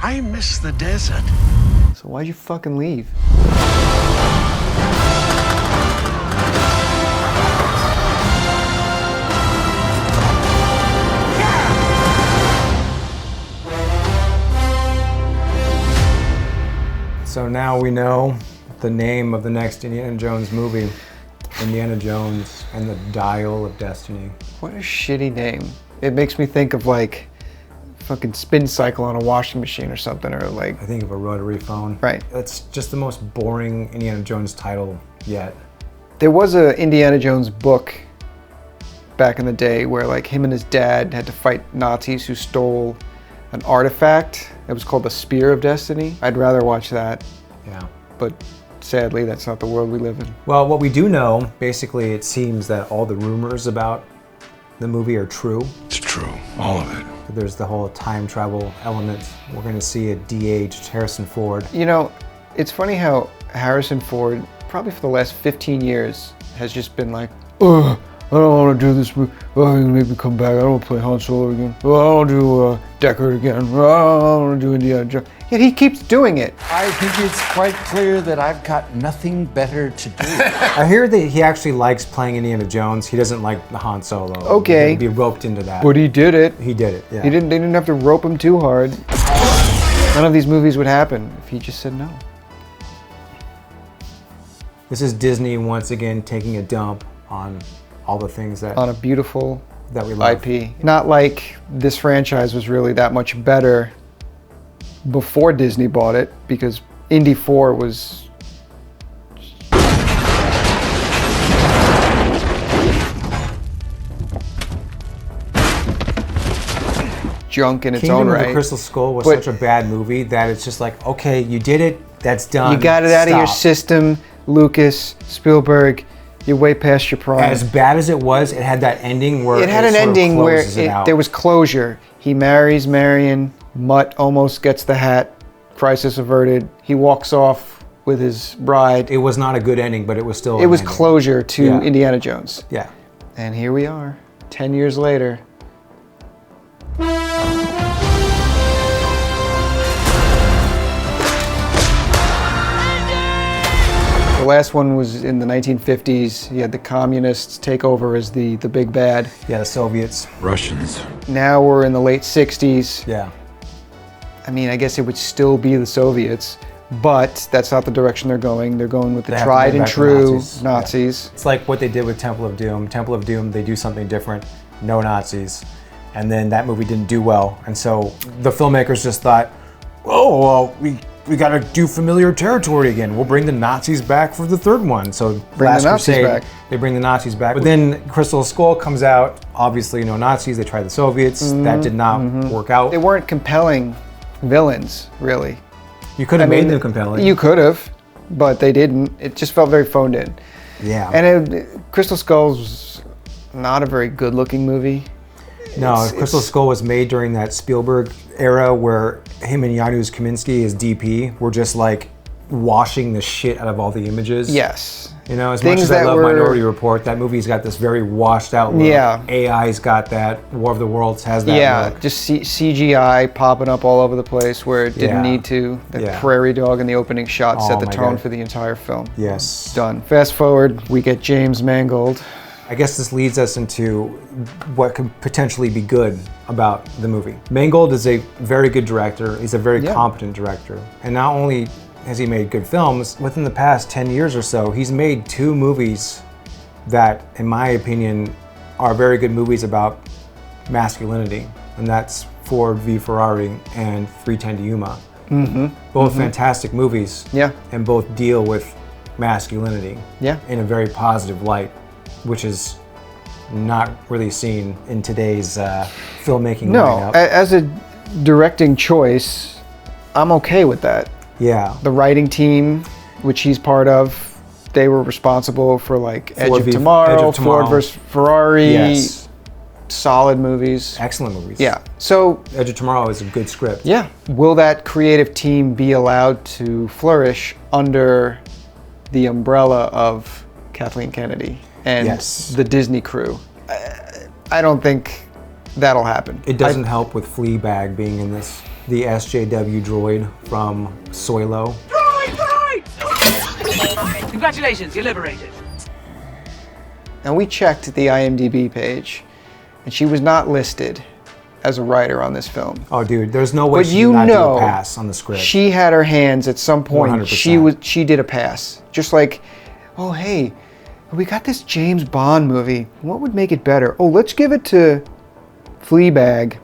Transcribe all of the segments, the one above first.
I miss the desert. So why'd you fucking leave? So now we know the name of the next Indiana Jones movie, Indiana Jones and the Dial of Destiny. What a shitty name. It makes me think of like fucking spin cycle on a washing machine or something, or like... I think of a rotary phone. Right. That's just the most boring Indiana Jones title yet. There was a Indiana Jones book back in the day where like him and his dad had to fight Nazis who stole an artifact. It was called the Spear of Destiny. I'd rather watch that. Yeah. But sadly, that's not the world we live in. Well, what we do know, basically, it seems that all the rumors about the movie are true. It's true, all of it. There's the whole time travel element. We're going to see a de-aged Harrison Ford. You know, it's funny how Harrison Ford, probably for the last 15 years, has just been like, ugh, I don't want to do this movie. Oh, you're gonna make me come back. I don't want to play Han Solo again. Oh, I don't want to do Deckard again. Oh, I don't want to do Indiana Jones. Yet he keeps doing it. I think it's quite clear that I've got nothing better to do. I hear that he actually likes playing Indiana Jones. He doesn't like the Han Solo. Okay. He'd be roped into that. But he did it. He did it, yeah. They didn't have to rope him too hard. None of these movies would happen if he just said no. This is Disney once again taking a dump on all the things that On a beautiful we love. IP. Not like this franchise was really that much better before Disney bought it, because Indy 4 was junk in its Kingdom own of right. the Crystal Skull was But- such a bad movie that it's just like, okay, you did it, that's done. You got it out of your Stop. system, Lucas, Spielberg. You're way past your prime. As bad as it was, it had that ending where It had an sort of ending where closes it out. there was closure. He marries Marion. Mutt almost gets the hat. Crisis averted. He walks off with his bride. It was not a good ending, but it was still It an was ending. closure to Yeah. Indiana Jones. Yeah. And here we are, 10 years later. The last one was in the 1950s. You had the communists take over as the big bad. Yeah, the Soviets. Russians. Now we're in the late 60s. Yeah. I mean, I guess it would still be the Soviets, but that's not the direction they're going. They're going with the They have to tried bring and back the true Nazis. Nazis. It's like what they did with Temple of Doom. Temple of Doom, they do something different, no Nazis. And then that movie didn't do well. And so the filmmakers just thought, oh, well, we got to do familiar territory again. We'll bring the Nazis back for the third one. So Bring Last the Nazis Crusade, back. they bring the Nazis back. But then Crystal Skull comes out, obviously no Nazis. They tried the Soviets. That did not work out. They weren't compelling villains, really. You could have made them compelling. You could have, but they didn't. It just felt very phoned in. Yeah. And Crystal Skulls was not a very good-looking movie. No, Crystal Skull was made during that Spielberg era where him and Janusz Kaminski as DP were just like washing the shit out of all the images. Yes. You know, as Things much as I that love were- Minority Report, that movie's got this very washed out look. Yeah. AI's got that. War of the Worlds has that Yeah, look. just CGI popping up all over the place where it didn't Yeah. need to. The Yeah. prairie dog in the opening shot Oh set the my tone God. for the entire film. Yes. Done. Fast forward, we get James Mangold. I guess this leads us into what could potentially be good about the movie. Mangold is a very good director. He's a very Yeah. competent director. And not only has he made good films, within the past 10 years or so, he's made 2 movies that, in my opinion, are very good movies about masculinity. And that's Ford v Ferrari and 310 to Yuma. Both fantastic movies. Yeah. And both deal with masculinity Yeah. in a very positive light, which is not really seen in today's filmmaking No, lineup. as a directing choice, I'm okay with that. Yeah. The writing team, which he's part of, they were responsible for like Edge Ford of v- Tomorrow, Edge of Tomorrow. Ford vs. Ferrari, Yes. solid movies. Excellent movies. Yeah. So, Edge of Tomorrow is a good script. yeah. Will that creative team be allowed to flourish under the umbrella of Kathleen Kennedy and Yes. the Disney crew? I don't think that'll happen. It doesn't help with Fleabag being in this. The SJW droid from Soilo. Congratulations, you're liberated. And we checked the IMDb page, and she was not listed as a writer on this film. Oh, dude, there's no way But she you did not do know, a pass on the script. she had her hands at some point. 100%. She did a pass, just like, oh hey, we got this James Bond movie. What would make it better? Oh, let's give it to Fleabag.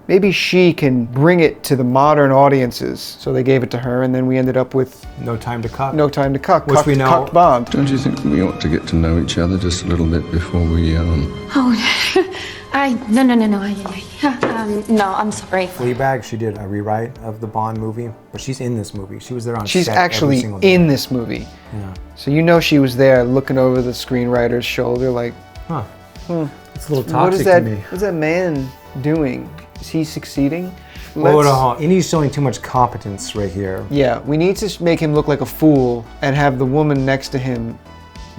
Maybe she can bring it to the modern audiences. So they gave it to her, and then we ended up with No Time to Cuck. No Time to Cuck. Which we know- Cucked Bond. Don't you think we ought to get to know each other just a little bit before we, Oh, no, no, I'm sorry. Fleabag, she did a rewrite of the Bond movie, but she's in this movie. She was there on She's set every actually single day. in this movie. Yeah. So you know she was there looking over the screenwriter's shoulder like, Huh. It's a little toxic what is that, to me. what's that man doing? Is he succeeding? Hold on. Indy's showing too much competence right here. Yeah, we need to make him look like a fool and have the woman next to him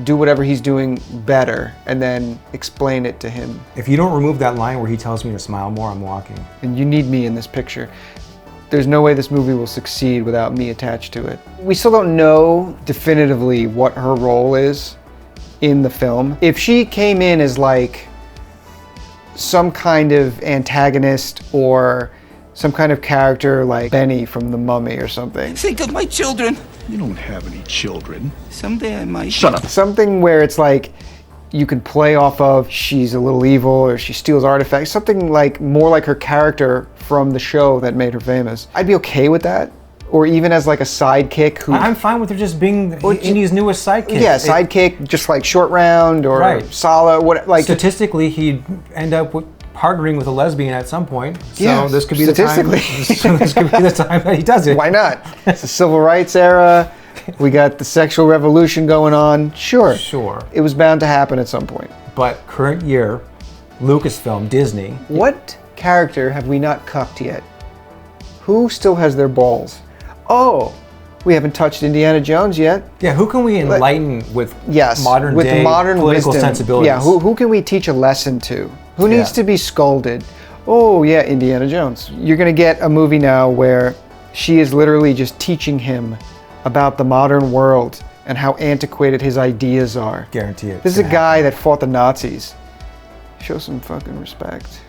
do whatever he's doing better and then explain it to him. If you don't remove that line where he tells me to smile more, I'm walking. And you need me in this picture. There's no way this movie will succeed without me attached to it. We still don't know definitively what her role is in the film. If she came in as like some kind of antagonist or some kind of character like Benny from The Mummy or something. Think of my children. You don't have any children. Someday I might. Shut up. Something where it's like you can play off of she's a little evil or she steals artifacts. Something like more like her character from the show that made her famous. I'd be okay with that. Or even as like a sidekick who... I'm fine with her just being Indy's newest sidekick. Yeah, sidekick, just like Short Round or Right. Sala, what like... Statistically, he'd end up partnering with a lesbian at some point. So Yeah, this could be the time. This could be the time that he does it. Why not? It's the civil rights era. We got the sexual revolution going on. Sure. Sure. It was bound to happen at some point. But current year, Lucasfilm, Disney. What character have we not cucked yet? Who still has their balls? Oh, we haven't touched Indiana Jones yet. Yeah, who can we enlighten with modern with day modern political wisdom. sensibilities? Yeah, who can we teach a lesson to? Who needs Yeah. to be scolded? Oh yeah, Indiana Jones. You're gonna get a movie now where she is literally just teaching him about the modern world and how antiquated his ideas are. Guarantee it. This is a guy that fought the Nazis. Show some fucking respect.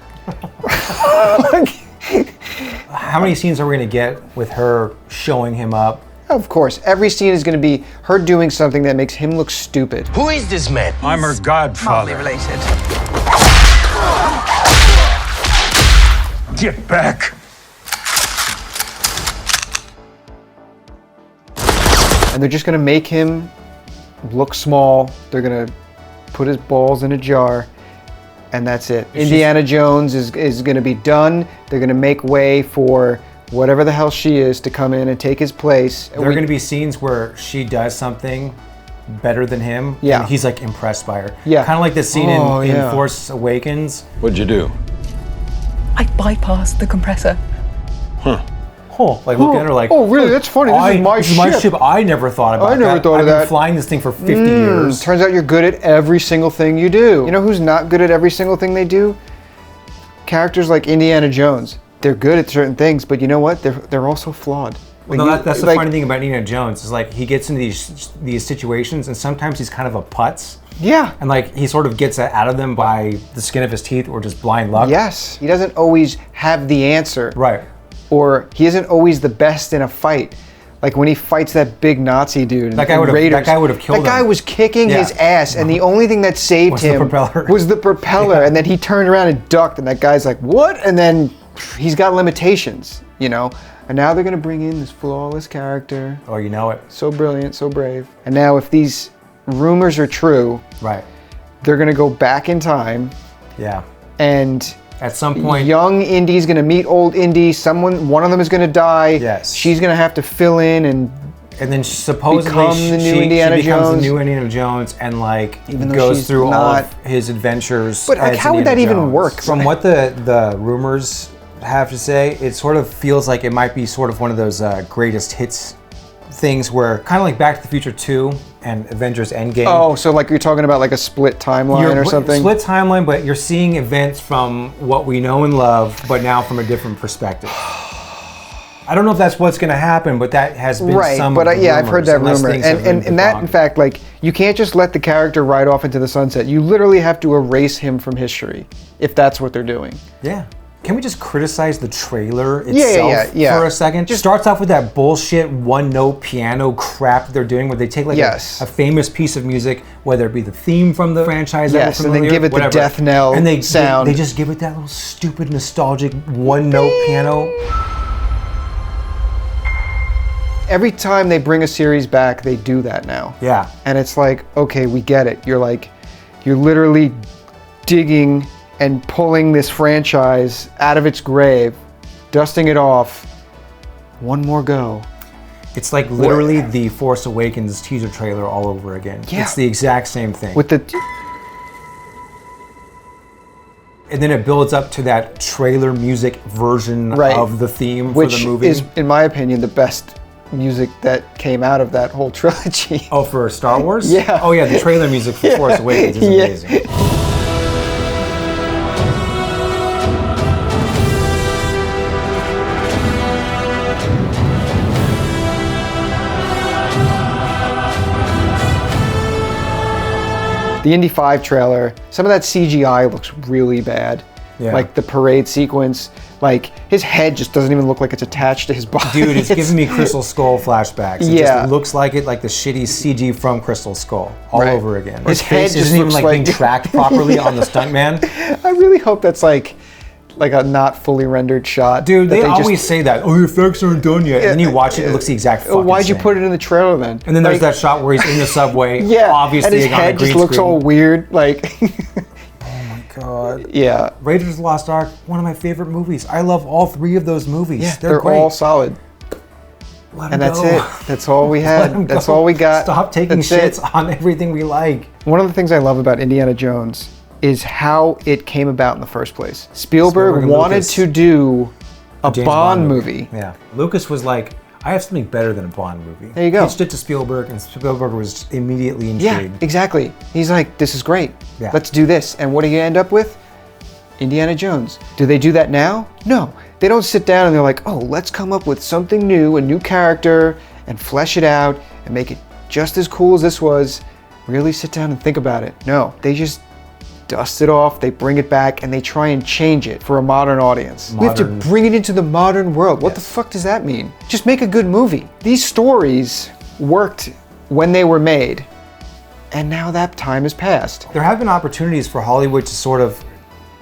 How many scenes are we going to get with her showing him up? Of course, every scene is going to be her doing something that makes him look stupid. Who is this man? I'm her godfather. Related. Get back. And they're just going to make him look small. They're going to put his balls in a jar. And that's it. Indiana Jones is going to be done. They're going to make way for whatever the hell she is to come in and take his place. There are going to be scenes where she does something better than him. Yeah. And he's like impressed by her. Yeah. Kind of like the scene in yeah. Force Awakens. What'd you do? I bypassed the compressor. Oh, like look at her like. Oh, really? That's funny. This is my ship. I never thought about that. I never thought of I've that. been flying this thing for 50 years. Turns out you're good at every single thing you do. You know who's not good at every single thing they do? Characters like Indiana Jones. They're good at certain things, but you know what? They're also flawed. Like, No, that's the funny thing about Indiana Jones is like he gets into these situations and sometimes he's kind of a putz. Yeah. And like he sort of gets out of them by the skin of his teeth or just blind luck. Yes. He doesn't always have the answer. Right. Or he isn't always the best in a fight. Like when he fights that big Nazi dude. That guy would have killed him. That guy was kicking his ass, and the only thing that saved Was the him propeller. was the propeller. And then he turned around and ducked, and that guy's like, "What?" And then he's got limitations, you know. And now they're gonna bring in this flawless character. Oh, you know it. So brilliant, so brave. And now, if these rumors are true, Right. they're gonna go back in time, Yeah. and At some point. young Indy's gonna meet old Indy. One of them is gonna die. Yes. She's gonna have to fill in and And then supposedly become the new she Indiana becomes Jones. the new Indiana Jones and like Even though goes she's through all not- of his adventures. But, like, as how would Indiana that even Jones. work? From what the rumors have to say, it sort of feels like it might be sort of one of those greatest hits things where, kind of like Back to the Future 2 and Avengers Endgame. Oh, so like you're talking about like a split timeline or something? Split timeline, but you're seeing events from what we know and love, but now from a different perspective. I don't know if that's what's going to happen, but that has been some of the yeah, I've heard that rumor. And that, in debunked. fact, like, you can't just let the character ride off into the sunset. You literally have to erase him from history, if that's what they're doing. Yeah. Can we just criticize the trailer itself for a second? Just starts off with that bullshit one-note piano crap that they're doing, where they take like a famous piece of music, whether it be the theme from the franchise, that we're familiar, and then give it the death knell sound. They just give it that little stupid, nostalgic one-note piano. Every time they bring a series back, they do that now. Yeah. And it's like, okay, we get it. You're literally digging and pulling this franchise out of its grave, dusting it off. One more go. It's like literally the Force Awakens teaser trailer all over again. Yeah. It's the exact same thing. With the... And then it builds up to that trailer music version of the theme for the movie. Which is, in my opinion, the best music that came out of that whole trilogy. Oh, for Star Wars? Yeah. Oh yeah, the trailer music for Force Awakens is amazing. The Indy 5 trailer, some of that CGI looks really bad. Yeah. Like the parade sequence, like his head just doesn't even look like it's attached to his body. Dude, it's giving me Crystal Skull flashbacks. It just looks like it, like the shitty CG from Crystal Skull all over again. His head face isn't even like being tracked properly on the stuntman. I really hope that's like a not fully rendered shot. Dude, they always say that. Oh, your effects aren't done yet. And then you watch it, it looks the exact fucking same. Why'd you put it in the trailer then? And then there's that shot where he's in the subway. and Obviously his head just looks all weird. Like, God. Yeah. Raiders of the Lost Ark, one of my favorite movies. I love all three of those movies. Yeah, they're great. all solid. And that's it. That's all we had. That's all we got. Stop taking shits on everything we like. One of the things I love about Indiana Jones is how it came about in the first place. Spielberg wanted to do a Bond movie. Yeah. Lucas was like, I have something better than a Bond movie. There you go. Pitched it to Spielberg, and Spielberg was immediately intrigued. Yeah, exactly. He's like, this is great. Yeah. Let's do this. And what do you end up with? Indiana Jones. Do they do that now? No. They don't sit down and they're like, oh, let's come up with something new, a new character, and flesh it out and make it just as cool as this was. Really sit down and think about it. No, they just dust it off, they bring it back, and they try and change it for a modern audience. We have to bring it into the modern world. What the fuck does that mean? Just make a good movie. These stories worked when they were made, and now that time has passed. There have been opportunities for Hollywood to sort of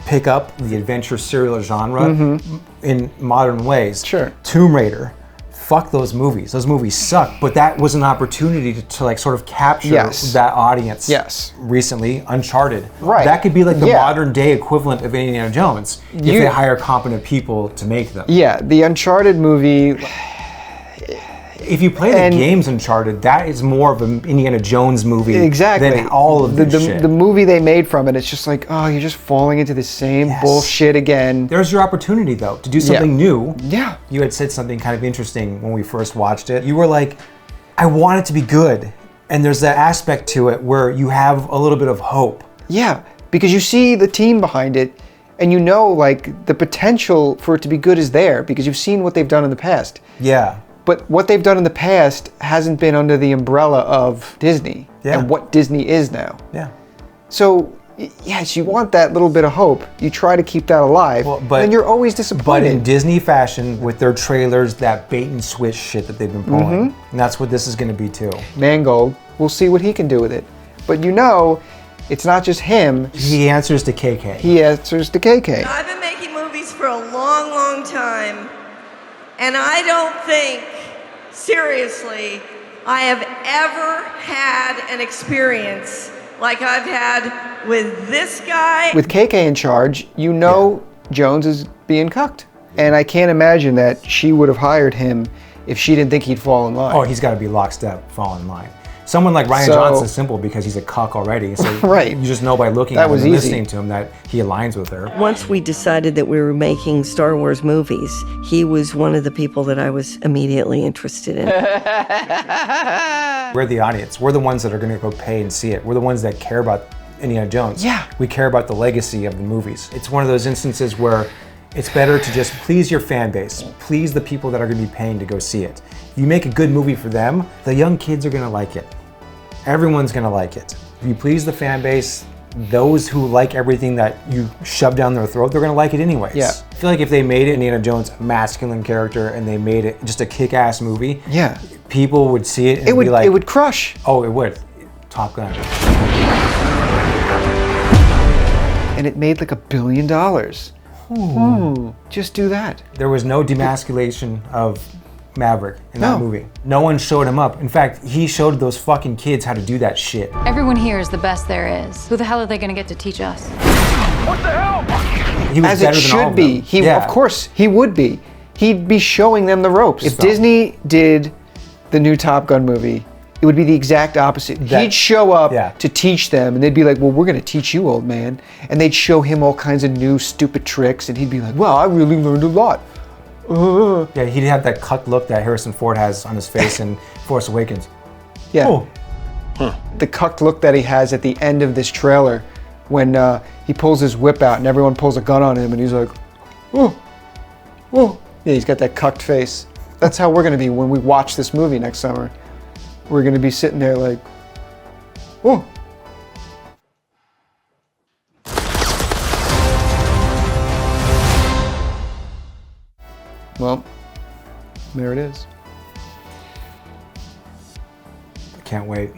pick up the adventure serial genre in modern ways. Sure. Tomb Raider. Fuck those movies. Those movies suck. But that was an opportunity to like sort of capture that audience. Yes. Recently, Uncharted. Right. That could be like the modern day equivalent of Indiana Jones if they hire competent people to make them. Yeah, the Uncharted movie. If you play the games Uncharted, that is more of an Indiana Jones movie than all of this shit. The movie they made from it, it's just like, oh, you're just falling into the same bullshit again. There's your opportunity, though, to do something new. Yeah. You had said something kind of interesting when we first watched it. You were like, I want it to be good. And there's that aspect to it where you have a little bit of hope. Yeah, because you see the team behind it, and you know, like, the potential for it to be good is there because you've seen what they've done in the past. Yeah. But what they've done in the past hasn't been under the umbrella of Disney and what Disney is now. Yeah. So, yes, you want that little bit of hope. You try to keep that alive, and you're always disappointed. But in Disney fashion, with their trailers, that bait and switch shit that they've been pulling. And that's what this is going to be too. Mangold, we'll see what he can do with it. But you know, it's not just him. He answers to KK. He answers to KK. I've been making movies for a long, long time. And I don't think, seriously, I have ever had an experience like I've had with this guy. With KK in charge, you know Jones is being cucked. And I can't imagine that she would have hired him if she didn't think he'd fall in line. Oh, he's got to be lockstep, fall in line. Someone like Ryan So- Johnson's simple because he's a cuck already. So Right. you just know by looking That at him was and easy. listening to him that he aligns with her. Once we decided that we were making Star Wars movies, he was one of the people that I was immediately interested in. We're the audience. We're the ones that are going to go pay and see it. We're the ones that care about Indiana Jones. Yeah. We care about the legacy of the movies. It's one of those instances where it's better to just please your fan base, please the people that are going to be paying to go see it. If you make a good movie for them, the young kids are going to like it. Everyone's going to like it. If you please the fan base, those who like everything that you shove down their throat, they're going to like it anyways. Yeah. I feel like if they made Indiana Jones a masculine character and they made it just a kick-ass movie, Yeah. people would see it and It would be like, it would crush. oh, it would. Top Gun. And it made like $1 billion. Just do that. There was no demasculation of Maverick in that No. movie. No one showed him up. In fact, he showed those fucking kids how to do that shit. Everyone here is the best there is. Who the hell are they gonna get to teach us? He was As better it than all should of be. them. Of course, he would be. He'd be showing them the ropes. If So- Disney did the new Top Gun movie, it would be the exact opposite. He'd show up Yeah. to teach them, and they'd be like, well, we're going to teach you, old man. And they'd show him all kinds of new stupid tricks, and he'd be like, well, I really learned a lot. Yeah, he had that cuck look that Harrison Ford has on his face in Force Awakens. Yeah. Oh. The cucked look that he has at the end of this trailer when he pulls his whip out and everyone pulls a gun on him, and he's like, oh, oh. Yeah, he's got that cucked face. That's how we're going to be when we watch this movie next summer. We're going to be sitting there like, oh. Well, there it is. I can't wait.